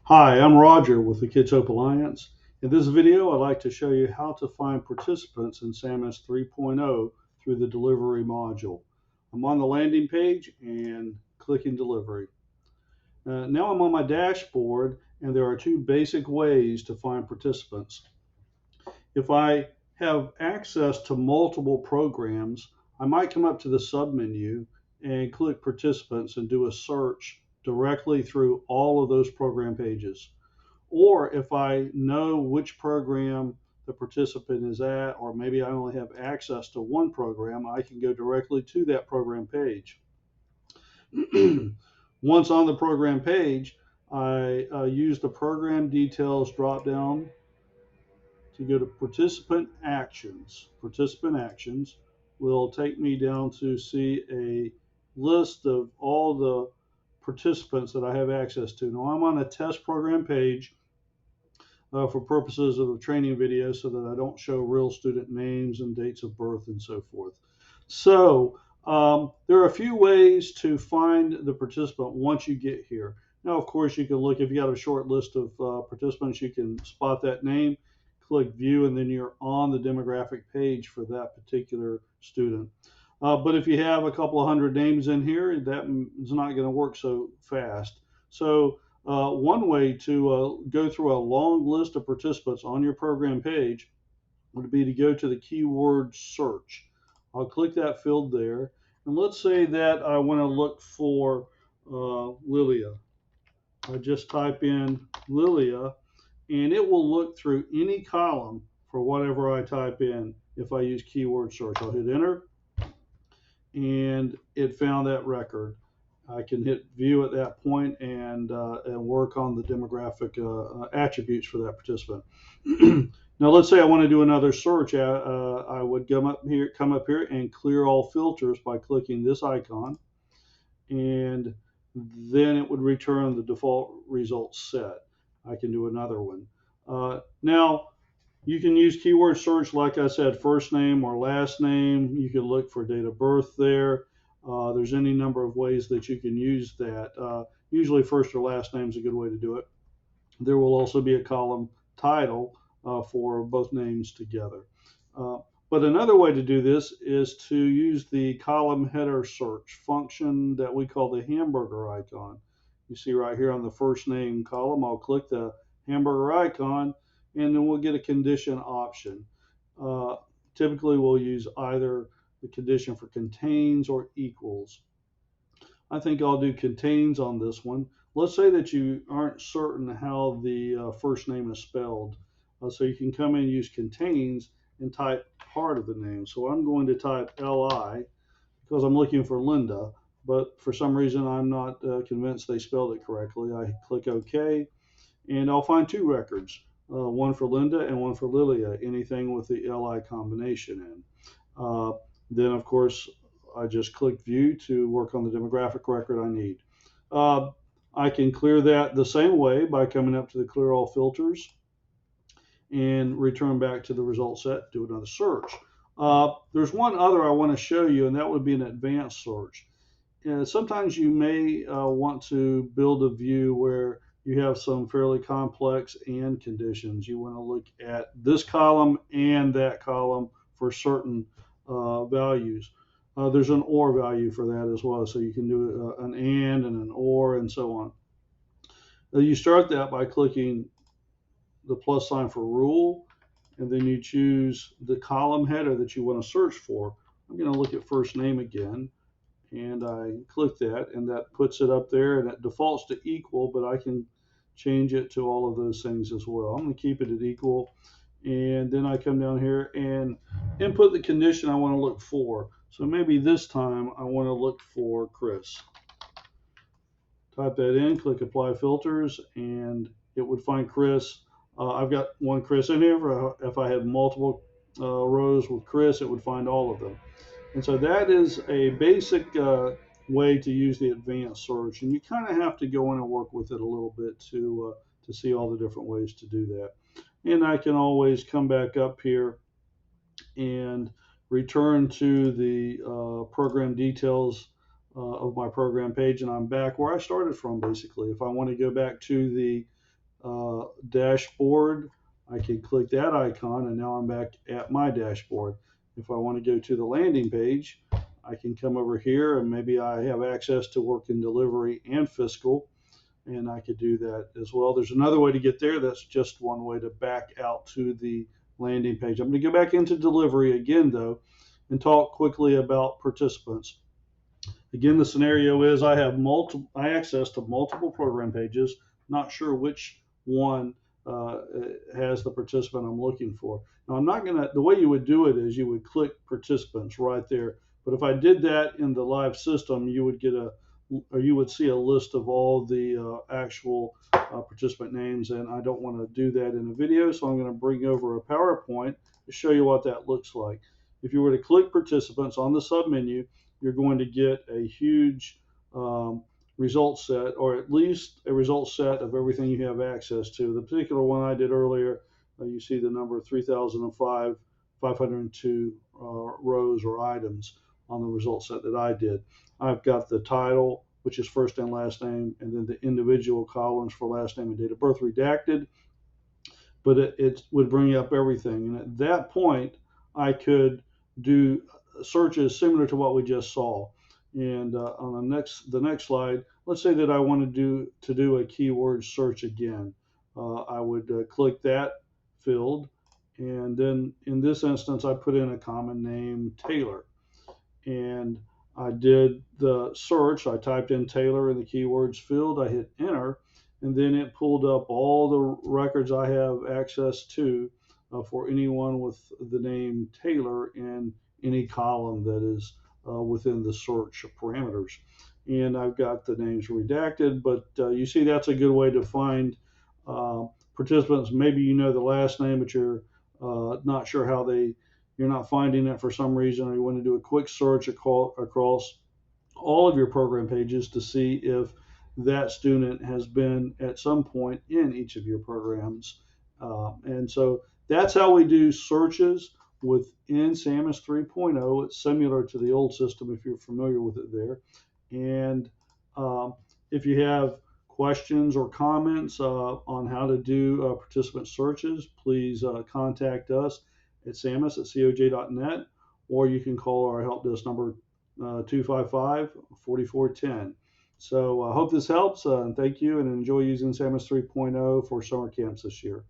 Hi, I'm Roger with the Kids Hope Alliance. In this video, I'd like to show you how to find participants in SAMIS 3.0 through the delivery module. I'm on the landing page and clicking delivery. Now I'm on my dashboard and there are two basic ways to find participants. If I have access to multiple programs, I might come up to the submenu and click participants and do a search directly through all of those program pages. Or if I know which program the participant is at, or maybe I only have access to one program, I can go directly to that program page. Once on the program page, I use the program details drop down to go to participant actions. Participant actions will take me down to see a list of all the participants that I have access to. Now I'm on a test program page for purposes of a training video so that I don't show real student names and dates of birth and so forth. So there are a few ways to find the participant once you get here. Now, of course, you can look, if you got a short list of participants, you can spot that name, click view, and then you're on the demographic page for that particular student. But if you have a couple of hundred names in here, that is not going to work so fast. So one way to go through a long list of participants on your program page would be to go to the keyword search. I'll click that field there. And let's say that I want to look for Lilia. I just type in Lilia, and it will look through any column for whatever I type in if I use keyword search. I'll hit enter, and it found that record. I can hit view at that point and work on the demographic attributes for that participant. Now, let's say I want to do another search. I would come up here and clear all filters by clicking this icon, and then it would return the default results set. I can do another one. Now, you can use keyword search, like I said, first name or last name. You can look for date of birth there. There's any number of ways that you can use that. Usually first or last name is a good way to do it. There will also be a column title for both names together. But another way to do this is to use the column header search function that we call the hamburger icon. You see right here on the first name column, I'll click the hamburger icon, and then we'll get a condition option. Typically, we'll use either the condition for contains or equals. I think I'll do contains on this one. Let's say that you aren't certain how the first name is spelled. So you can come in and use contains and type part of the name. So I'm going to type Li because I'm looking for Linda, but for some reason I'm not convinced they spelled it correctly. I click OK, and I'll find two records, one for Linda and one for Lilia, anything with the Li combination in. Then, of course, I just click view to work on the demographic record I need. I can clear that the same way by coming up to the clear all filters and return back to the result set, do another search. There's one other I want to show you, and that would be an advanced search. Sometimes you may want to build a view where you have some fairly complex and conditions. You want to look at this column and that column for certain values. There's an or value for that as well, so you can do an and an or and so on. You start that by clicking the plus sign for rule, and then you choose the column header that you want to search for. I'm going to look at first name again, and I click that, and that puts it up there, and it defaults to equal, but I can change it to all of those things as well. I'm going to keep it at equal, and then I come down here and input the condition I want to look for. So maybe this time I want to look for Chris. Type that in, click apply filters, and it would find Chris. I've got one Chris in here. If I had multiple rows with Chris, it would find all of them. And so that is a basic way to use the advanced search, and you kind of have to go in and work with it a little bit to see all the different ways to do that. And I can always come back up here and return to the program details of my program page, and I'm back where I started from. Basically, if I want to go back to the dashboard, I can click that icon, and now I'm back at my dashboard. If I want to go to the landing page, I can come over here, and maybe I have access to work in delivery and fiscal, and I could do that as well. There's another way to get there. That's just one way to back out to the landing page. I'm going to go back into delivery again, though, and talk quickly about participants. Again, the scenario is I have access to multiple program pages, not sure which one has the participant I'm looking for. Now, I'm not going to, the way you would do it is you would click participants right there. But if I did that in the live system, you would get you would see a list of all the actual participant names, and I don't want to do that in a video, so I'm going to bring over a PowerPoint to show you what that looks like. If you were to click participants on the submenu, you're going to get a huge result set, or at least a result set of everything you have access to. The particular one I did earlier, you see the number 3005, 502 rows or items on the result set that I did. I've got the title, which is first and last name, and then the individual columns for last name and date of birth redacted, but it would bring up everything. And at that point, I could do searches similar to what we just saw. And on the next slide, let's say that I want to do a keyword search again. I would click that field, and then in this instance, I put in a common name, Taylor. And I did the search. I typed in Taylor in the keywords field. I hit enter, and then it pulled up all the records I have access to for anyone with the name Taylor in any column that is within the search parameters. And I've got the names redacted, but you see that's a good way to find participants. Maybe you know the last name, but you're not sure how you're not finding it for some reason, or you want to do a quick search across all of your program pages to see if that student has been at some point in each of your programs. And so that's how we do searches within SAMIS 3.0. It's similar to the old system if you're familiar with it there. And if you have questions or comments on how to do participant searches, please contact us at samis@coj.net, or you can call our help desk number 255-4410. So I hope this helps, and thank you, and enjoy using SAMIS 3.0 for summer camps this year.